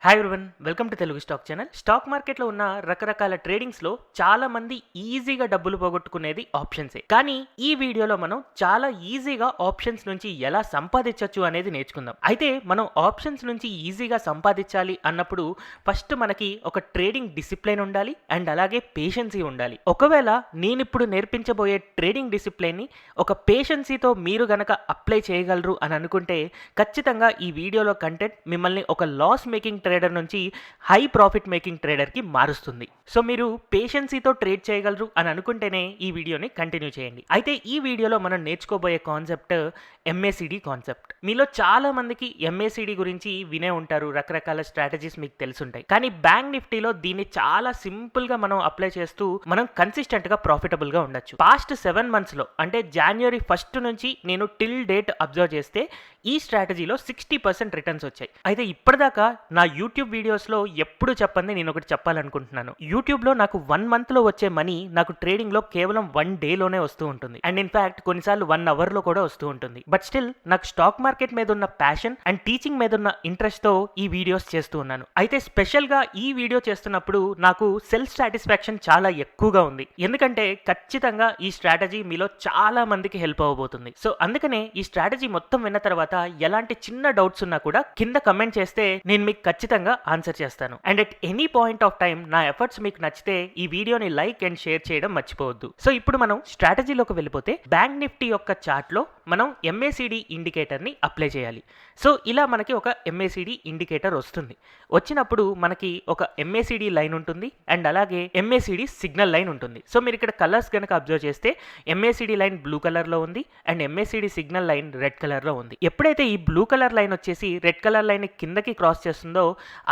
Hi everyone, welcome to Telugu stock channel. Stock మార్కెట్లో ఉన్న రకరకాల ట్రేడింగ్స్లో చాలా మంది ఈజీగా డబ్బులు పోగొట్టుకునేది ఆప్షన్సే. కానీ ఈ వీడియోలో మనం చాలా ఈజీగా ఆప్షన్స్ నుంచి ఎలా సంపాదించవచ్చు అనేది నేర్చుకుందాం. అయితే మనం ఆప్షన్స్ నుంచి ఈజీగా సంపాదించాలి అన్నప్పుడు ఫస్ట్ మనకి ఒక ట్రేడింగ్ డిసిప్లిన్ ఉండాలి అండ్ అలాగే పేషెన్సీ ఉండాలి. ఒకవేళ నేను ఇప్పుడు నేర్పించబోయే ట్రేడింగ్ డిసిప్లిన్ని ఒక పేషెన్సీతో మీరు గనక అప్లై చేయగలరు అని అనుకుంటే ఖచ్చితంగా ఈ వీడియోలో కంటెంట్ మిమ్మల్ని ఒక లాస్ మేకింగ్ ట్రేడర్ నుంచి హై ప్రాఫిట్ మేకింగ్ ట్రేడర్కి మారుస్తుంది. సో మీరు పేషెన్సీతో ట్రేడ్ చేయగలరు అని అనుకుంటేనే ఈ వీడియోని కంటిన్యూ చేయండి. అయితే ఈ వీడియోలో మనం నేర్చుకోబోయే కాన్సెప్ట్ MACD కాన్సెప్ట్. మీలో చాలా మందికి MACD గురించి వినే ఉంటారు, రకరకాల స్ట్రాటజీస్ మీకు తెలుసుంటాయి. కానీ బ్యాంక్ నిఫ్టీలో దీన్ని చాలా సింపుల్గా మనం అప్లై చేస్తూ మనం కన్సిస్టెంట్గా ప్రాఫిటబుల్గా ఉండొచ్చు. పాస్ట్ 7 monthsలో అంటే January 1st నుంచి నేను టిల్ డేట్ అబ్జర్వ్ చేస్తే ఈ స్ట్రాటజీలో 60% రిటర్న్స్ వచ్చాయి. అయితే ఇప్పటిదాకా నా యూట్యూబ్ వీడియోస్లో ఎప్పుడు చెప్పండి నేను ఒకటి చెప్పాలనుకుంటున్నాను. యూట్యూబ్లో నాకు 1 monthలో వచ్చే మనీ నాకు ట్రేడింగ్లో కేవలం 1 dayలోనే వస్తూ ఉంటుంది. అండ్ ఇన్ఫ్యాక్ట్ కొన్నిసార్లు 1 hourలో కూడా వస్తూ ఉంటుంది. బట్ స్టిల్ నాకు స్టాక్ మార్కెట్ మీద ఉన్న ప్యాషన్ అండ్ టీచింగ్ మీద ఉన్న ఇంట్రెస్ట్తో ఈ వీడియోస్ చేస్తూ ఉన్నాను. అయితే స్పెషల్గా ఈ వీడియో చేస్తున్నప్పుడు నాకు సెల్ఫ్ సాటిస్ఫాక్షన్ చాలా ఎక్కువగా ఉంది. ఎందుకంటే ఖచ్చితంగా ఈ స్ట్రాటజీ మీలో చాలా మందికి హెల్ప్ అవ్వబోతుంది. సో అందుకనే ఈ స్ట్రాటజీ మొత్తం విన్న తర్వాత ఎలాంటి చిన్న డౌట్స్ ఉన్నా కూడా కింద కమెంట్ చేస్తే నేను మీకు ఖచ్చితంగా ఆన్సర్ చేస్తాను. And at any point of time నా ఎఫర్ట్స్ మీకు నచ్చితే ఈ వీడియోని లైక్ అండ్ షేర్ చేయడం మర్చిపోవద్దు. సో ఇప్పుడు మనం స్ట్రాటజీలోకి వెళ్ళిపోతే బ్యాంక్ నిఫ్టీ యొక్క చార్ట్లో మనం MACD ఇండికేటర్ని అప్లై చేయాలి. సో ఇలా మనకి ఒక MACD ఇండికేటర్ వస్తుంది. వచ్చినప్పుడు మనకి ఒక MACD లైన్ ఉంటుంది అండ్ అలాగే MACD సిగ్నల్ లైన్ ఉంటుంది. సో మీరు ఇక్కడ కలర్స్ కనుక అబ్జర్వ్ చేస్తే MACD లైన్ బ్లూ కలర్లో ఉంది and MACD signal line red కలర్లో ఉంది. ఎప్పుడైతే ఈ బ్లూ కలర్ లైన్ వచ్చేసి రెడ్ కలర్ లైన్ కిందకి క్రాస్ చేస్తుందో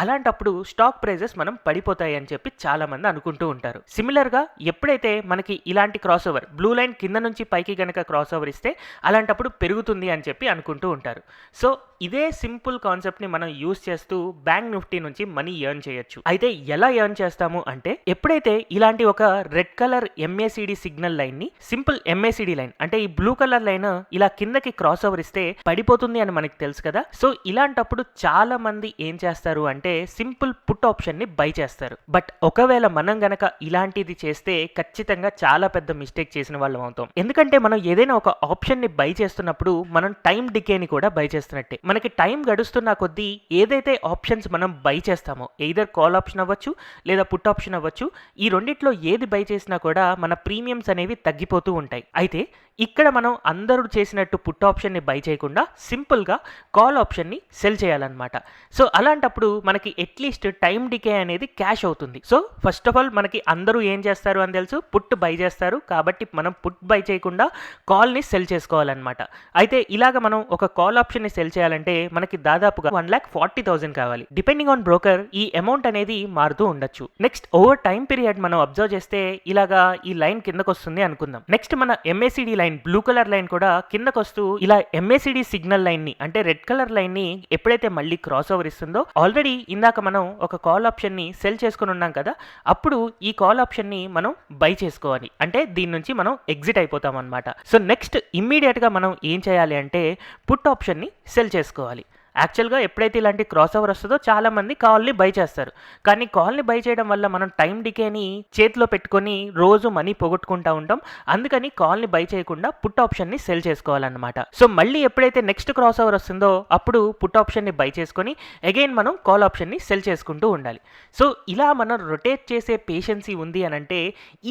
అలాంటప్పుడు స్టాక్ ప్రైజెస్ మనం పడిపోతాయి అని చెప్పి చాలా మంది అనుకుంటూ ఉంటారు. సిమిలర్గా ఎప్పుడైతే మనకి ఇలాంటి క్రాస్ ఓవర్ బ్లూ లైన్ కింద నుంచి పైకి గనక క్రాస్ ఓవర్ ఇస్తే అలాంటప్పుడు పెరుగుతుంది అని చెప్పి అనుకుంటూ ఉంటారు. సో ఇదే సింపుల్ కాన్సెప్ట్ని మనం యూస్ చేస్తూ బ్యాంక్ నిఫ్టీ నుంచి మనీ ఎర్న్ చేయొచ్చు. అయితే ఎలా ఎర్న్ చేస్తాము అంటే ఎప్పుడైతే ఇలాంటి ఒక red colour MACD signal line ని సింపుల్ MACD లైన్ అంటే ఈ బ్లూ కలర్ లైన్ ఇలా కిందకి క్రాస్ ఓవర్ ఇస్తే పడిపోతుంది అని మనకి తెలుసు కదా. సో ఇలాంటప్పుడు చాలా మంది ఏం చేస్తారు అంటే సింపుల్ పుట్ ఆప్షన్ ని బై చేస్తారు. బట్ ఒకవేళ మనం గనక ఇలాంటిది చేస్తే ఖచ్చితంగా చాలా పెద్ద మిస్టేక్ చేసిన వాళ్ళం అవుతాం. ఎందుకంటే మనం ఏదైనా ఒక ఆప్షన్ ని బై చేస్తున్నప్పుడు మనం టైం డికేని కూడా బై చేస్తున్నట్టే. మనకి టైం గడుస్తున్న కొద్దీ ఏదైతే ఆప్షన్స్ మనం బై చేస్తామో ఎయిదర్ కాల్ ఆప్షన్ అవ్వచ్చు లేదా పుట్ ఆప్షన్ అవ్వచ్చు, ఈ రెండిట్లో ఏది బై చేసినా కూడా మన ప్రీమియమ్స్ అనేవి తగ్గిపోతూ ఉంటాయి. అయితే ఇక్కడ మనం అందరూ చేసినట్టు పుట్ ఆప్షన్ని బై చేయకుండా సింపుల్గా కాల్ ఆప్షన్ని సెల్ చేయాలన్నమాట. సో అలాంటప్పుడు మనకి అట్లీస్ట్ టైం డికే అనేది క్యాష్ అవుతుంది. సో ఫస్ట్ ఆఫ్ ఆల్ మనకి అందరూ ఏం చేస్తారు అని తెలుసు, పుట్ బై చేస్తారు. కాబట్టి మనం పుట్ బై చేయకుండా కాల్ని సెల్ చేసుకోవాలన్నమాట. అయితే ఇలాగ మనం ఒక కాల్ ఆప్షన్ని సెల్ చేయాలంటే మనకి దాదాపుగా 1,40,000 కావాలి. డిపెండింగ్ ఆన్ బ్రోకర్ ఈ అమౌంట్ అనేది మారుతూ ఉండొచ్చు. నెక్స్ట్ ఓవర్ టైం పీరియడ్ మనం అబ్జర్వ్ చేస్తే ఇలాగా ఈ లైన్ కిందకు వస్తుంది అనుకుందాం. నెక్స్ట్ మన MACD line blue colour line కూడా కిందకు వస్తూ ఇలా MACD సిగ్నల్ లైన్ ని అంటే రెడ్ కలర్ లైన్ ని ఎప్పుడైతే మళ్ళీ క్రాస్ ఓవర్ ఇస్తుందో ఆల్రెడీ ఇందాక మనం ఒక కాల్ ఆప్షన్ ని సెల్ చేసుకుని ఉన్నాం కదా, అప్పుడు ఈ కాల్ ఆప్షన్ ని మనం బై చేసుకోవాలి. అంటే దీని నుంచి మనం ఎగ్జిట్ అయిపోతాం అనమాట. సో నెక్స్ట్ ఇమ్మీడియట్ గా మనం ఏం చేయాలి అంటే పుట్ ఆప్షన్ ని సెల్ చేసుకోవాలి. యాక్చువల్గా ఎప్పుడైతే ఇలాంటి క్రాస్ ఓవర్ వస్తుందో చాలా మంది కాల్ని బై చేస్తారు. కానీ కాల్ని బై చేయడం వల్ల మనం టైం డికేని చేతిలో పెట్టుకొని రోజు మనీ పోగొట్టుకుంటూ ఉంటాం. అందుకని కాల్ని బై చేయకుండా పుట్ ఆప్షన్ని సెల్ చేసుకోవాలన్నమాట. సో మళ్ళీ ఎప్పుడైతే నెక్స్ట్ క్రాస్ ఓవర్ వస్తుందో అప్పుడు పుట్ ఆప్షన్ని బై చేసుకొని అగైన్ మనం కాల్ ఆప్షన్ని సెల్ చేసుకుంటూ ఉండాలి. సో ఇలా మనం రొటేట్ చేసే పేషెన్సీ ఉంది అని అంటే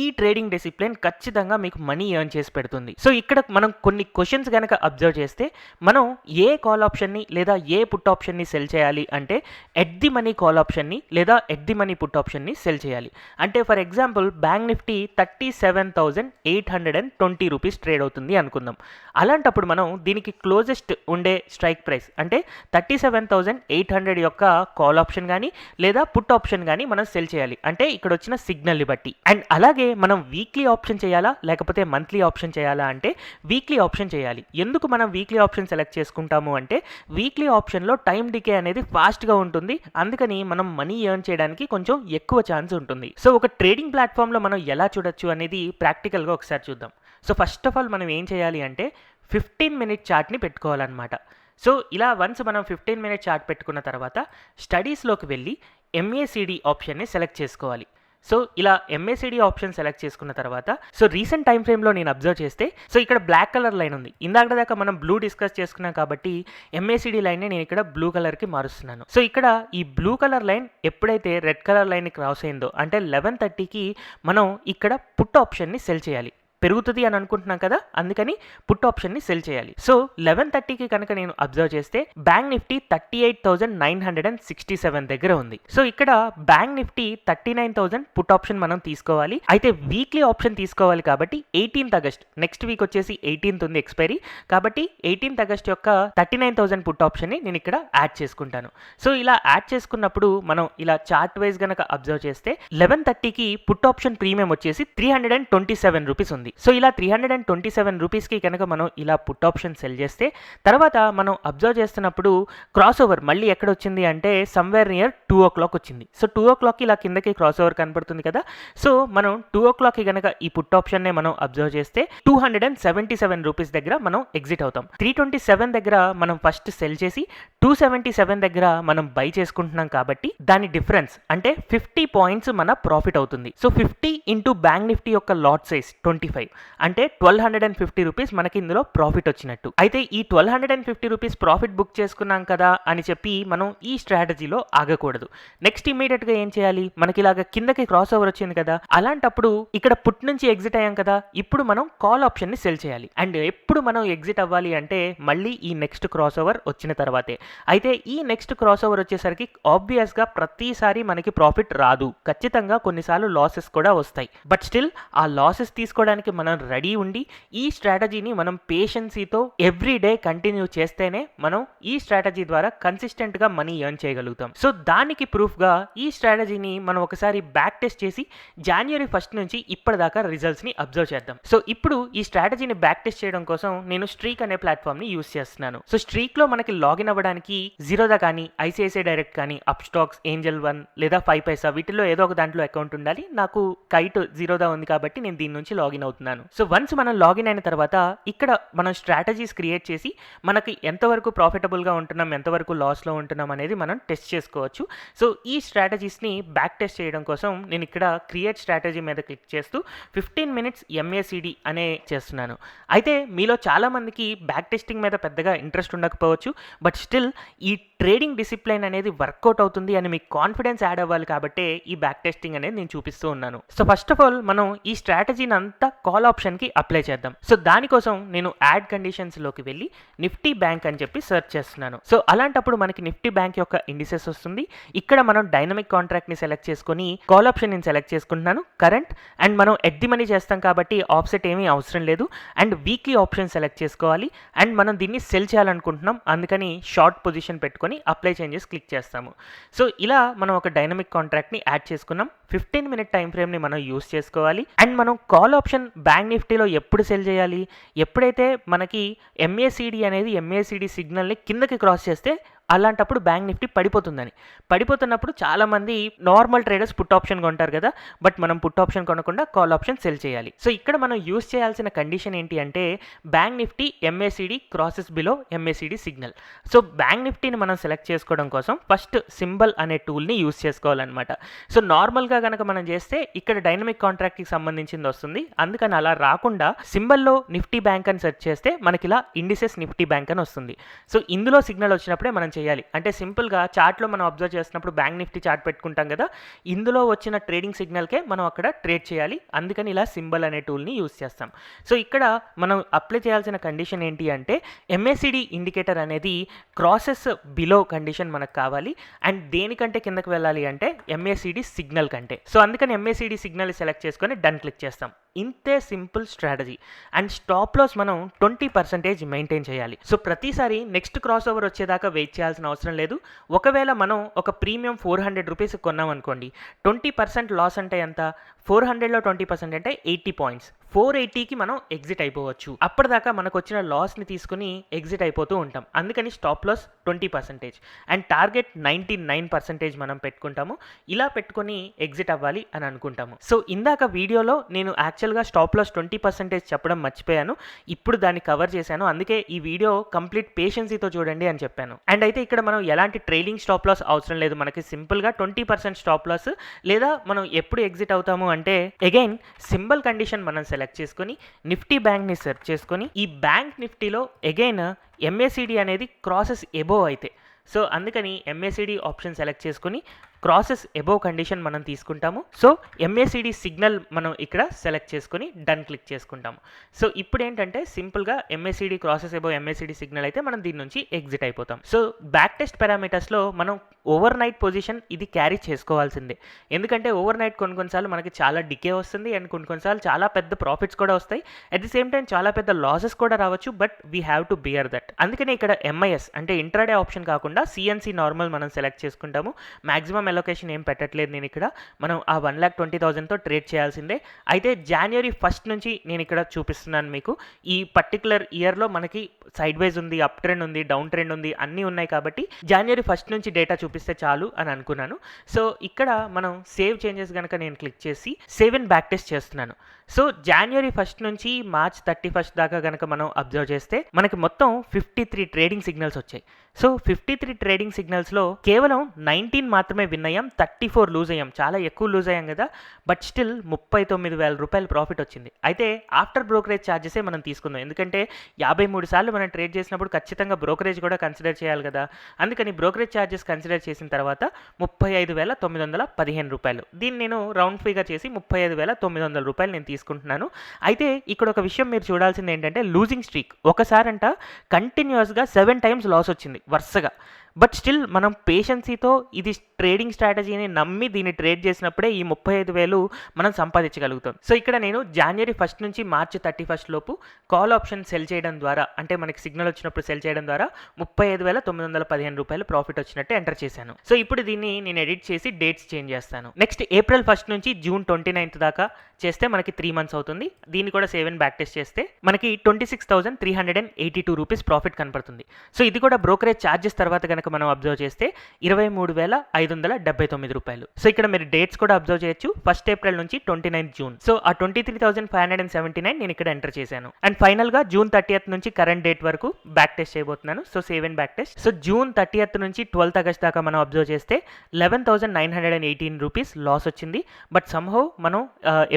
ఈ ట్రేడింగ్ డిసిప్లిన్ ఖచ్చితంగా మీకు మనీ ఎర్న్ చేసి పెడుతుంది. సో ఇక్కడ మనం కొన్ని క్వశ్చన్స్ కనుక అబ్జర్వ్ చేస్తే మనం ఏ కాల్ ఆప్షన్ని లేదా ఏ పుట్ ఆప్షన్ని సెల్ చేయాలి అంటే ఎట్ ది మనీ కాల్ ఆప్షన్ని లేదా ఎట్ ది మనీ పుట్ ఆప్షన్ని సెల్ చేయాలి. అంటే for example bank Nifty 37,820 rupees trade అవుతుంది అనుకుందాం. అలాంటప్పుడు మనం దీనికి క్లోజెస్ట్ ఉండే స్ట్రైక్ ప్రైస్ అంటే 37,800 యొక్క కాల్ ఆప్షన్ కానీ లేదా పుట్ ఆప్షన్ కానీ మనం సెల్ చేయాలి. అంటే ఇక్కడ వచ్చిన సిగ్నల్ని బట్టి. అండ్ అలాగే మనం వీక్లీ ఆప్షన్ చేయాలా లేకపోతే మంత్లీ ఆప్షన్ చేయాలా అంటే వీక్లీ ఆప్షన్ చేయాలి. ఎందుకు మనం వీక్లీ ఆప్షన్ సెలెక్ట్ చేసుకుంటాము అంటే వీక్లీ ఆప్షన్లో టైం డికే అనేది ఫాస్ట్గా ఉంటుంది. అందుకని మనం మనీ ఎర్న్ చేయడానికి కొంచెం ఎక్కువ ఛాన్స్ ఉంటుంది. సో ఒక ట్రేడింగ్ ప్లాట్ఫామ్లో మనం ఎలా చూడొచ్చు అనేది ప్రాక్టికల్గా ఒకసారి చూద్దాం. సో ఫస్ట్ ఆఫ్ ఆల్ మనం ఏం చేయాలి అంటే 15 minute చార్ట్ని పెట్టుకోవాలన్నమాట. సో ఇలా వన్స్ మనం 15 మినిట్ చార్ట్ పెట్టుకున్న తర్వాత స్టడీస్లోకి వెళ్ళి MACD ఆప్షన్ని సెలెక్ట్ చేసుకోవాలి. సో ఇలా MACD ఆప్షన్ సెలెక్ట్ చేసుకున్న తర్వాత సో రీసెంట్ టైం ఫ్రేమ్లో నేను అబ్జర్వ్ చేస్తే సో ఇక్కడ బ్లాక్ కలర్ లైన్ ఉంది. ఇందాక దాకా మనం బ్లూ డిస్కస్ చేసుకున్నాం కాబట్టి MACD లైన్ని నేను ఇక్కడ బ్లూ కలర్కి మారుస్తున్నాను. సో ఇక్కడ ఈ బ్లూ కలర్ లైన్ ఎప్పుడైతే రెడ్ కలర్ లైన్ని క్రాస్ అయిందో అంటే 11:30కి మనం ఇక్కడ పుట్ ఆప్షన్ని సెల్ చేయాలి. పెరుగుతుంది అని అనుకుంటున్నాం కదా, అందుకని పుట్ ఆప్షన్ని సెల్ చేయాలి. సో 11:30కి కనుక నేను అబ్జర్వ్ చేస్తే బ్యాంక్ నిఫ్టీ 38,967 దగ్గర ఉంది. సో ఇక్కడ బ్యాంక్ నిఫ్టీ 39,000 పుట్ ఆప్షన్ మనం తీసుకోవాలి. అయితే వీక్లీ ఆప్షన్ తీసుకోవాలి కాబట్టి 18th ఆగస్ట్ నెక్స్ట్ వీక్ వచ్చేసి 18th ఉంది ఎక్స్పైరీ, కాబట్టి 18th ఆగస్ట్ యొక్క 39,000 పుట్ ఆప్షన్ని నేను ఇక్కడ యాడ్ చేసుకుంటాను. సో ఇలా యాడ్ చేసుకున్నప్పుడు మనం ఇలా చార్ట్ వైజ్ గనక అబ్జర్వ్ చేస్తే 11:30కి పుట్ ఆప్షన్ ప్రీమియం వచ్చేసి 327 రూపీస్ ఉంది. సో ఇలా 327 రూపీస్కి కనుక మనం ఇలా పుట్ ఆప్షన్ సెల్ చేస్తే తర్వాత మనం అబ్జర్వ్ చేస్తున్నప్పుడు క్రాస్ ఓవర్ మళ్ళీ ఎక్కడ వచ్చింది అంటే సమ్వేర్ నియర్ 2 o'clock వచ్చింది. సో 2 o'clockకి ఇలా కిందకి క్రాస్ ఓవర్ కనపడుతుంది కదా. సో మనం 2 o'clockకి కనుక ఈ పుట్ ఆప్షన్నే మనం అబ్జర్వ్ చేస్తే 277 రూపీస్ దగ్గర మనం ఎగ్జిట్ అవుతాం. 327 దగ్గర మనం ఫస్ట్ సెల్ చేసి 277 దగ్గర మనం బై చేసుకుంటున్నాం కాబట్టి దాని డిఫరెన్స్ అంటే 50 పాయింట్స్ మన ప్రాఫిట్ అవుతుంది. సో 50 ఇంటూ బ్యాంక్ నిఫ్టీ యొక్క లాట్ సైజ్ 25 అంటే 1250 రూపీస్ మనకి ఇందులో ప్రాఫిట్ వచ్చినట్టు. అయితే ఈ 1250 రూపీస్ ప్రాఫిట్ బుక్ చేసుకున్నాం కదా అని చెప్పి మనం ఈ స్ట్రాటజీలో ఆగకూడదు. నెక్స్ట్ ఇమీడియట్ గా ఏం చేయాలి, మనకి ఇలాగ కిందకి క్రాస్ ఓవర్ వచ్చింది కదా, అలాంటప్పుడు ఇక్కడ పుట్ నుంచి ఎగ్జిట్ అయ్యాం కదా, ఇప్పుడు మనం కాల్ ఆప్షన్ ని సెల్ చేయాలి. అండ్ ఎప్పుడు మనం ఎగ్జిట్ అవ్వాలి అంటే మళ్ళీ ఈ నెక్స్ట్ క్రాస్ ఓవర్ వచ్చిన తర్వాతే. అయితే ఈ నెక్స్ట్ క్రాస్ ఓవర్ వచ్చేసరికి ఆబ్వియస్ గా ప్రతిసారి మనకి ప్రాఫిట్ రాదు, ఖచ్చితంగా కొన్నిసార్లు లాసెస్ కూడా వస్తాయి. బట్ స్టిల్ ఆ లాసెస్ తీసుకోవడానికి మనం రెడీ ఉండి ఈ స్ట్రాటజీని మనం పేషెన్సీతో ఎవ్రీ డే కంటిన్యూ చేస్తేనే మనం ఈ స్ట్రాటజీ ద్వారా కన్సిస్టెంట్గా మనీ ఎర్న్ చేయగలుగుతాం. సో దానికి ప్రూఫ్గా ఈ స్ట్రాటజీని మనం ఒకసారి బ్యాక్ టెస్ట్ చేసి January 1st నుంచి ఇప్పటిదాకా రిజల్ట్స్ని అబ్జర్వ్ చేద్దాం. సో ఇప్పుడు ఈ స్ట్రాటజీని బ్యాక్ టెస్ట్ చేయడం కోసం నేను స్ట్రీక్ అనే ప్లాట్ఫామ్ని యూస్ చేస్తున్నాను. సో స్ట్రీక్లో మనకి లాగిన్ అవ్వడానికి జీరోదా కానీ ICICI డైరెక్ట్ కానీ అప్ స్టాక్స్ ఏంజల్ 1 లేదా 5 పైసా వీటిలో ఏదో ఒక దాంట్లో అకౌంట్ ఉండాలి. నాకు కైట్ జీరోదా ఉంది కాబట్టి నేను దీని నుంచి లాగిన్ అవుతున్నాను. సో వన్స్ మనం లాగిన్ అయిన తర్వాత ఇక్కడ మనం స్ట్రాటజీస్ క్రియేట్ చేసి మనకి ఎంతవరకు ప్రాఫిటబుల్గా ఉంటున్నాం, ఎంతవరకు లాస్లో ఉంటున్నాం అనేది మనం టెస్ట్ చేసుకోవచ్చు. సో ఈ స్ట్రాటజీస్ని బ్యాక్ టెస్ట్ చేయడం కోసం నేను ఇక్కడ క్రియేట్ స్ట్రాటజీ మీద క్లిక్ చేస్తూ 15 మినిట్స్ MACD అనే చేస్తున్నాను. అయితే మీలో చాలామందికి బ్యాక్ టెస్టింగ్ మీద పెద్దగా ఇంట్రెస్ట్ ఉండకపోవచ్చు, బట్ స్టిల్ ఈ ట్రేడింగ్ డిసిప్లైన్ అనేది వర్కౌట్ అవుతుంది అని మీకు కాన్ఫిడెన్స్ యాడ్ అవ్వాలి కాబట్టి ఈ బ్యాక్ టెస్టింగ్ అనేది నేను చూపిస్తూ ఉన్నాను. సో ఫస్ట్ ఆఫ్ ఆల్ మనం ఈ స్ట్రాటజీని అంతా కాల్ ఆప్షన్కి అప్లై చేద్దాం. సో దానికోసం నేను యాడ్ కండిషన్స్లోకి వెళ్ళి నిఫ్టీ బ్యాంక్ అని చెప్పి సెర్చ్ చేస్తున్నాను. సో అలాంటప్పుడు మనకి నిఫ్టీ బ్యాంక్ యొక్క ఇండిసెస్ వస్తుంది. ఇక్కడ మనం డైనమిక్ కాంట్రాక్ట్ని సెలెక్ట్ చేసుకొని కాల్ ఆప్షన్ నేను సెలెక్ట్ చేసుకుంటున్నాను. కరెంట్ అండ్ మనం ఎట్ ది మనీ చేస్తాం కాబట్టి ఆఫ్సెట్ ఏమీ అవసరం లేదు. అండ్ వీక్లీ ఆప్షన్ సెలెక్ట్ చేసుకోవాలి. అండ్ మనం దీన్ని సెల్ చేయాలనుకుంటున్నాం, అందుకని షార్ట్ పొజిషన్ పెట్టుకొని అప్లై చేంజెస్ క్లిక్ చేస్తాము. సో ఇలా మనం ఒక డైనమిక్ కాంట్రాక్ట్ని యాడ్ చేసుకున్నాం. 15 మినిట్ టైం ఫ్రేమ్ని మనం యూస్ చేసుకోవాలి. అండ్ మనం కాల్ ఆప్షన్ బ్యాంక్ నిఫ్టీలో ఎప్పుడు సెల్ చేయాలి, ఎప్పుడైతే మనకి MACD అనేది MACD సిగ్నల్ని కిందకి క్రాస్ చేస్తే అలాంటప్పుడు బ్యాంక్ నిఫ్టీ పడిపోతున్నప్పుడు చాలామంది నార్మల్ ట్రేడర్స్ పుట్ ఆప్షన్ కొంటారు కదా, బట్ మనం పుట్ ఆప్షన్ కొనకుండా కాల్ ఆప్షన్ సెల్ చేయాలి. సో ఇక్కడ మనం యూస్ చేయాల్సిన కండిషన్ ఏంటి అంటే bank Nifty MACD crosses below MACD signal. So bank నిఫ్టీని మనం సెలెక్ట్ చేసుకోవడం కోసం ఫస్ట్ సింబల్ అనే టూల్ని యూస్ చేసుకోవాలన్నమాట. సో నార్మల్గా కనుక మనం చేస్తే ఇక్కడ డైనమిక్ కాంట్రాక్ట్కి సంబంధించింది వస్తుంది, అందుకని అలా రాకుండా సింబల్లో నిఫ్టీ బ్యాంక్ అని సెర్చ్ చేస్తే మనకి ఇలా ఇండిసెస్ నిఫ్టీ బ్యాంక్ అని వస్తుంది. సో ఇందులో సిగ్నల్ వచ్చినప్పుడే మనం చేయాలి. అంటే సింపుల్గా చార్ట్లో మనం అబ్జర్వ్ చేసినప్పుడు బ్యాంక్ నిఫ్టీ చార్ట్ పెట్టుకుంటాం కదా, ఇందులో వచ్చిన ట్రేడింగ్ సిగ్నల్కే మనం అక్కడ ట్రేడ్ చేయాలి, అందుకని ఇలా సింబల్ అనే టూల్ని యూస్ చేస్తాం. సో ఇక్కడ మనం అప్లై చేయాల్సిన కండిషన్ ఏంటి అంటే MACD ఇండికేటర్ అనేది క్రాసెస్ బిలో కండిషన్ మనకు కావాలి. అండ్ దేనికంటే కిందకి వెళ్ళాలి అంటే MACD సిగ్నల్ కంటే. సో అందుకని MACD సిగ్నల్ సెలెక్ట్ చేసుకొని డన్ క్లిక్ చేస్తాం. ఇంతే simple strategy. And stop loss మనం 20% మెయింటైన్ చేయాలి. సో ప్రతిసారి నెక్స్ట్ క్రాస్ ఓవర్ వచ్చేదాకా వెయిట్ చేయాల్సిన అవసరం లేదు. ఒకవేళ మనం ఒక ప్రీమియం 400 రూపీస్ కొన్నాం అనుకోండి, 20% లాస్ అంటే ఎంత, 400లో 20% అంటే 80 పాయింట్స్. 480కి మనం ఎగ్జిట్ అయిపోవచ్చు. అప్పటిదాకా మనకు వచ్చిన లాస్ని తీసుకుని ఎగ్జిట్ అయిపోతూ ఉంటాం. అందుకని స్టాప్ లాస్ 20% అండ్ టార్గెట్ 99% మనం పెట్టుకుంటాము. ఇలా పెట్టుకొని ఎగ్జిట్ అవ్వాలి అని అనుకుంటాము. సో ఇందాక వీడియోలో నేను యాక్చువల్గా స్టాప్ లాస్ 20% చెప్పడం మర్చిపోయాను. ఇప్పుడు దాన్ని కవర్ చేశాను. అందుకే ఈ వీడియో కంప్లీట్ పేషెన్సీతో చూడండి అని చెప్పాను. అండ్ అయితే ఇక్కడ మనం ఎలాంటి ట్రైలింగ్ స్టాప్ లాస్ అవసరం లేదు. మనకి సింపుల్గా 20% స్టాప్ లాస్, లేదా మనం ఎప్పుడు ఎగ్జిట్ అవుతాము అంటే అగైన్ సింబల్ కండిషన్ మనం సెలెక్ట్ చేసుకొని నిఫ్టీ బ్యాంక్ని సెర్చ్ చేసుకొని ఈ బ్యాంక్ నిఫ్టీలో అగైన్ MACD అనేది క్రాసెస్ ఎబోవ్ అయితే, సో అందుకని MACD ఆప్షన్ సెలెక్ట్ చేసుకొని క్రాసెస్ ఎబోవ్ కండిషన్ మనం తీసుకుంటాము. సో MACD సిగ్నల్ మనం ఇక్కడ సెలెక్ట్ చేసుకొని డన్ క్లిక్ చేసుకుంటాము. సో ఇప్పుడు ఏంటంటే సింపుల్గా MACD crosses above MACD signal అయితే మనం దీని నుంచి ఎగ్జిట్ అయిపోతాం. సో బ్యాక్ టెస్ట్ పారామీటర్స్లో మనం ఓవర్ నైట్ పొజిషన్ ఇది క్యారీ చేసుకోవాల్సిందే. ఎందుకంటే ఓవర్ నైట్ కొన్నిసార్లు మనకి చాలా డికే వస్తుంది అండ్ కొన్నిసార్లు చాలా పెద్ద ప్రాఫిట్స్ కూడా వస్తాయి. అట్ ది సేమ్ టైం చాలా పెద్ద లాసెస్ కూడా రావచ్చు. But we have to bear that. అందుకనే ఇక్కడ MIS అంటే ఇంట్రాడే ఆప్షన్ కాకుండా CNC నార్మల్ మనం సెలెక్ట్ చేసుకుంటాము. మాక్సిమం అలొకేషన్ ఏం పెట్టట్లేదు నేను ఇక్కడ. మనం ఆ 1,20,000తో ట్రేడ్ చేయాల్సిందే. అయితే January 1st నుంచి నేను ఇక్కడ చూపిస్తున్నాను మీకు. ఈ పర్టికులర్ ఇయర్లో మనకి సైడ్ వైజ్ ఉంది, అప్ ట్రెండ్ ఉంది, డౌన్ ట్రెండ్ ఉంది, అన్నీ ఉన్నాయి కాబట్టి January 1st నుంచి డేటా చూపిస్తే చాలు అని అనుకున్నాను. సో ఇక్కడ మనం సేవ్ చేంజెస్ కనుక నేను క్లిక్ చేసి సేవ్ అండ్ బ్యాక్ టెస్ట్ చేస్తున్నాను. సో January 1st నుంచి March 31st దాకా కనుక మనం అబ్జర్వ్ చేస్తే మనకి మొత్తం 53 ట్రేడింగ్ సిగ్నల్స్ వచ్చాయి. సో 53 ట్రేడింగ్ సిగ్నల్స్లో కేవలం 19 మాత్రమే విన్ అయ్యాం, 34 లూజ్ అయ్యాం. చాలా ఎక్కువ లూజ్ అయ్యాం కదా, బట్ స్టిల్ 39,000 రూపాయలు ప్రాఫిట్ వచ్చింది. అయితే ఆఫ్టర్ బ్రోకరేజ్ ఛార్జెసే మనం తీసుకుందాం. ఎందుకంటే 53 సార్లు మనం ట్రేడ్ చేసినప్పుడు ఖచ్చితంగా బ్రోకరేజ్ కూడా కన్సిడర్ చేయాలి కదా. అందుకని బ్రోకరేజ్ ఛార్జెస్ కన్సిడర్ చేసిన తర్వాత 35,915 రూపాయలు. దీన్ని నేను రౌండ్ ఫిగర్ చేసి 35,900 రూపాయలు నేను తీసుకుంటున్నాను. అయితే ఇక్కడ ఒక విషయం మీరు చూడాల్సింది ఏంటంటే లూజింగ్ స్ట్రీక్. ఒకసారంట కంటిన్యూస్గా 7 టైమ్స్ లాస్ వచ్చింది వరుసగా. బట్ స్టిల్ మనం పేషెన్సీతో ఇది ట్రేడింగ్ స్ట్రాటజీని నమ్మి దీన్ని ట్రేడ్ చేసినప్పుడే ఈ 35,000 మనం సంపాదించగలుగుతాం. సో ఇక్కడ నేను January 1st నుంచి March 31st లోపు కాల్ ఆప్షన్ సెల్ చేయడం ద్వారా, అంటే మనకి సిగ్నల్ వచ్చినప్పుడు సెల్ చేయడం ద్వారా 35,915 రూపాయలు ప్రాఫిట్ వచ్చినట్టు ఎంటర్ చేశాను. సో ఇప్పుడు దీన్ని నేను ఎడిట్ చేసి డేట్స్ చేంజ్ చేస్తాను. నెక్స్ట్ April 1st నుంచి June 29th దాకా చేస్తే మనకి 3 months అవుతుంది. దీన్ని కూడా సేవ్ అండ్ బ్యాక్ టెస్ట్ చేస్తే మనకి 26,382 రూపీస్ ప్రాఫిట్ కనపడుతుంది. సో ఇది కూడా బ్రోకరేజ్ ఛార్జెస్ తర్వాత కనుక మనం అబ్జర్వ్ చేస్తే 23,579 రూపాయలు. సో ఇక్కడ మీరు డేట్స్ కూడా అబ్జర్వ్ చేయొచ్చు. 1st April నుంచి 29th June. సో ఆ 23,579 నేను ఇక్కడ ఎంటర్ చేశాను. అండ్ ఫైనల్ గా June 30th నుంచి కరెంట్ డేట్ వరకు బ్యాక్ టెస్ట్ చేయబోతున్నాను. So save and back test. So June 30th నుంచి 12th August దాకా మనం అబ్జర్వ్ చేస్తే 11,918 రూపీస్ లాస్ వచ్చింది. బట్ సమ్హౌ మనం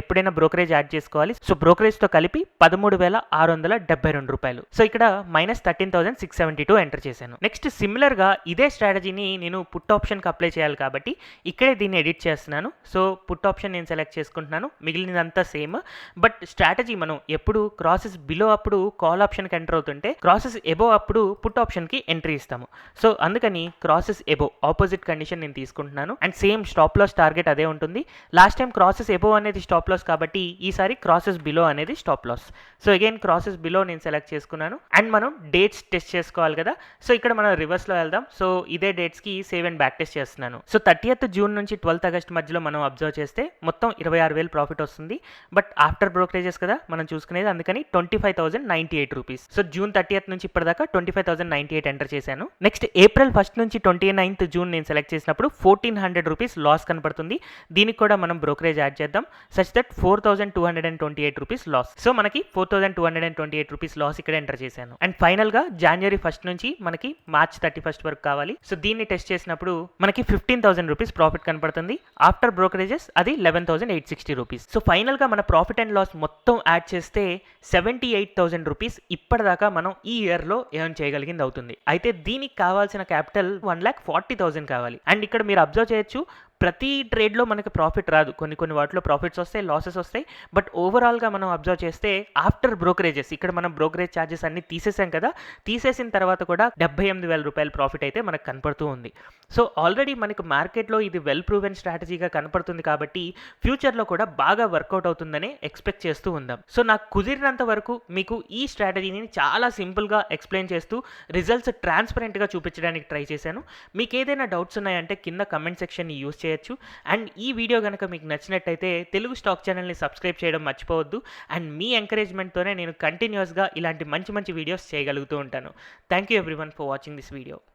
ఎప్పుడైనా బ్రోకరేజ్ యాడ్ చేసుకోవాలి. సో బ్రోకరేజ్ తో కలిపి 13,672 రూపాయలు. సో ఇక్కడ -13,672 ఎంటర్ చేశాను. నెక్స్ట్ సిమిలర్ గా ఇదే స్ట్రాటజీని నేను పుట్ ఆప్షన్కి అప్లై చేయాలి కాబట్టి ఇక్కడే దీన్ని ఎడిట్ చేస్తున్నాను. సో పుట్ ఆప్షన్ నేను సెలెక్ట్ చేసుకుంటున్నాను. మిగిలినదంతా సేమ్. బట్ స్ట్రాటజీ మనం ఎప్పుడు క్రాసెస్ బిలో అప్పుడు కాల్ ఆప్షన్కి ఎంటర్ అవుతుంటే, క్రాసెస్ ఎబో అప్పుడు పుట్ ఆప్షన్కి ఎంట్రీ ఇస్తాము. సో అందుకని క్రాసెస్ ఎబో ఆపోజిట్ కండిషన్ నేను తీసుకుంటున్నాను. And same stop loss target అదే ఉంటుంది. లాస్ట్ టైం క్రాసెస్ ఎబో అనేది స్టాప్ లాస్ కాబట్టి ఈసారి క్రాసెస్ బిలో అనేది stop loss. So again crosses below నేను సెలెక్ట్ చేసుకున్నాను. అండ్ మనం డేట్స్ టెస్ట్ చేసుకోవాలి కదా. సో ఇక్కడ మనం రివర్స్లో వెళ్దాం. సో ఇదే డేట్స్కి సేవ్ అండ్ బ్యాక్ టెస్ట్ చేస్తున్నాను. సో 30th June నుంచి 12th August మధ్యలో మనం అబ్జర్వ్ చేస్తే మొత్తం 26,000 ప్రాఫిట్ వస్తుంది. బట్ ఆఫ్టర్ బ్రోకరేజెస్ కదా మనం చూసుకునేది, అందుకని 25,098 రూపీస్. సో June 30th నుంచి ఇప్పటిదాకా 25,098 ఎంటర్ చేశాను. నెక్స్ట్ April 1st నుంచి 29th June నేను సెలెక్ట్ చేసినప్పుడు 1,400 రూపీస్ లాస్ కనపడుతుంది. దీనికి కూడా మనం బ్రోకరేజ్ యాడ్ చేద్దాం. Such that 4,228 rupees loss. So మనకి 4,228 రూపీస్ లాస్ ఇక్కడ ఎంటర్ చేశాను. అండ్ ఫైనల్ గా January 1st నుంచి మనకి March 31st వరకు కావాలి. సో దీన్ని టెస్ట్ చేసినప్పుడు మనకి 15,000 రూపీస్ ప్రాఫిట్ కనపడుతుంది. ఆఫ్టర్ బ్రోకరేజెస్ అది 11,860 రూపీస్. సో ఫైనల్ గా మన ప్రాఫిట్ అండ్ లాస్ మొత్తం యాడ్ చేస్తే 78,000 రూపీస్ ఇప్పటిదాకా మనం ఈ ఇయర్ లో ఎర్న్ చేయగలిగింది అవుతుంది. అయితే దీనికి కావాల్సిన క్యాపిటల్ 1,40,000 కావాలి. అండ్ ఇక్కడ మీరు అబ్జర్వ్ చేయొచ్చు, ప్రతి ట్రేడ్లో మనకి ప్రాఫిట్ రాదు. కొన్ని వాటిలో ప్రాఫిట్స్ వస్తాయి, లాసెస్ వస్తాయి. బట్ ఓవరాల్గా మనం అబ్జర్వ్ చేస్తే ఆఫ్టర్ బ్రోకరేజెస్, ఇక్కడ మనం బ్రోకరేజ్ ఛార్జెస్ అన్ని తీసేసాం కదా, తీసేసిన తర్వాత కూడా 78,000 రూపాయల ప్రాఫిట్ అయితే మనకు కనపడుతూ ఉంది. సో ఆల్రెడీ మనకు మార్కెట్లో ఇది వెల్ ప్రూవెన్ స్ట్రాటజీగా కనపడుతుంది కాబట్టి ఫ్యూచర్లో కూడా బాగా వర్కౌట్ అవుతుందని ఎక్స్పెక్ట్ చేస్తూ ఉందాం. సో నాకు కుదిరినంత వరకు మీకు ఈ స్ట్రాటజీని చాలా సింపుల్గా ఎక్స్ప్లెయిన్ చేస్తూ రిజల్ట్స్ ట్రాన్స్పరెంట్గా చూపించడానికి ట్రై చేశాను. మీకు ఏదైనా డౌట్స్ ఉన్నాయంటే కింద కమెంట్ సెక్షన్ని యూస్ చేయొచ్చు. అండ్ ఈ వీడియో కనుక మీకు నచ్చినట్టయితే తెలుగు స్టాక్ ఛానల్ని సబ్స్క్రైబ్ చేయడం మర్చిపోవద్దు. అండ్ మీ ఎంకరేజ్మెంట్తోనే నేను కంటిన్యూస్గా ఇలాంటి మంచి మంచి వీడియోస్ చేయగలుగుతూ ఉంటాను. Thank you everyone for watching this video.